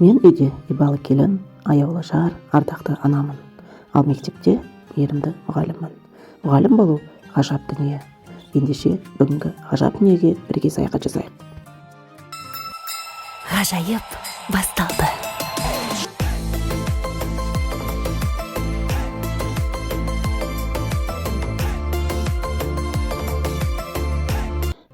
Мен үйде ибалы келін, аяулы жар, ардақты анамын. Ал мектепте мейірімді мұғаліммін. Мұғалім болу ғажап дүние. Ендеше бүгінгі ғажап дүниеге бірге саяхат жасайық. Ғажайып басталды.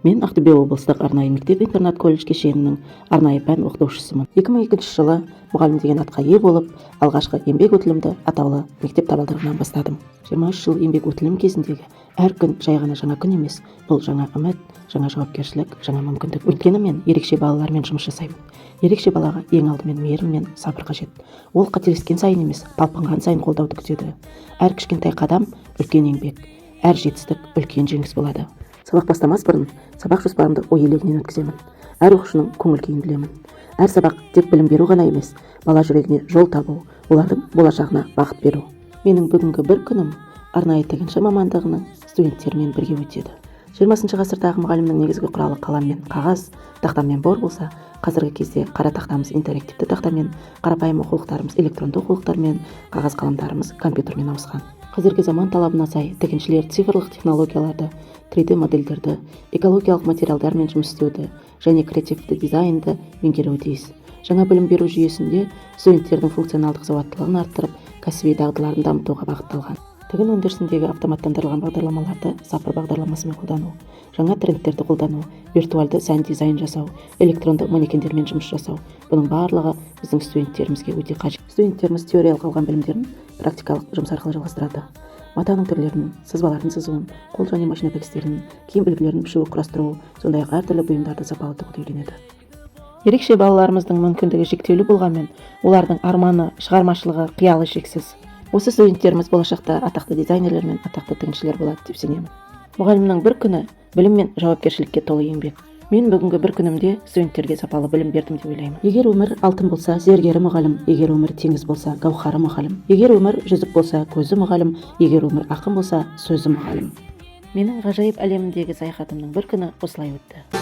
Мен Ақтөбе облыстық арнайы мектеп-интернат колледж кешенінің арнайы пән оқытушысымын. 2002 жылы мұғалім деген атқа ие болып, алғашқы еңбек өтілімді атаулы мектеп табалдырығынан бастадым. 23 жыл еңбек өтілім кезіндегі әр күн жай ғана жаңа күн емес, бұл жаңа үміт, жаңа жауапкершілік, жаңа мүмкіндік. Өйткені мен ерекше балалармен жұмыс жасаймын. Ерекше балаға ең алдымен мейірім мен сабыр қажет. Ол қателескен сайын емес, талпынған сайын қолдауды күтеді. Әр кішкентай қадам үлкен еңбек, әр жетістік үлкен жеңіс болады. Сабақ бастамас бұрын сабақ жоспарымды ой елегінен өткіземін. Әр оқушының көңіл күйін білемін. Әр сабақ тек білім беру ғана емес, бала жүрегіне жол табу, олардың болашағына бағыт беру. Менің бүгінгі бір күнім арнайы тігінші мамандығының студенттерімен бірге өтеді. 20 ғасырдағы мұғалімнің негізгі құралы қалам мен қағаз, тақта мен бор болса, қазіргі кезде қара тақтамыз интерактивті тақтамен, қарапайым оқулықтарымыз электронды оқулықтармен, қағаз қаламдарымыз компьютермен ауысқан. Қазіргі заман талабына сай тігіншілер цифрлық технологияларды, 3D модельдерді, экологиялық материалдармен жұмыс істеуді және креативті дизайнды меңгеруі тиіс. Жаңа білім беру жүйесінде студенттердің функционалдық сауаттылығын арттырып, кәсіби дағдыларын дамытуға бағытталған. Тігін өндірісіндегі автоматтандырылған бағдарламаларды сапыр бағдарламасымен қолдану, жаңа трендтерді қолдану, виртуалды сән дизайн жасау, электронды манекендермен жұмыс жасау. Бұның барлығы біздің студенттерімізге өте қажет. Студенттеріміз теориялық алған білімдерін практикалық жұмыс арқылы жалғастырады. Матаның түрлерін, сызбалардың сызуын, қол және машина тігістерін, киім үлгілерін пішуі құрастыру, сондай-ақ әртүрлі бұйымдарды сапалы тігуді үйренеді. Ерекше балаларымыздың мүмкіндігі шектеулі болғанмен, олардың арманы, шығармашылығы, қиялы шексіз. Осы студенттеріміз болашақта атақты дизайнерлер мен атақты тігіншілер болады деп сенемін. Мұғалімнің бір күні білім мен жауапкершілікке толы еңбек. Мен бүгінгі бір күнімде студенттерге сапалы білім бердім деп ойлаймын. Егер өмір алтын болса, зергері мұғалім, егер өмір теңіз болса, гауһары мұғалім, егер өмір жүзік болса, көзі мұғалім, егер өмір ақын болса, сөзі мұғалім. Менің ғажайып әлеміндегі саяхатымның бір күні осылай өтті.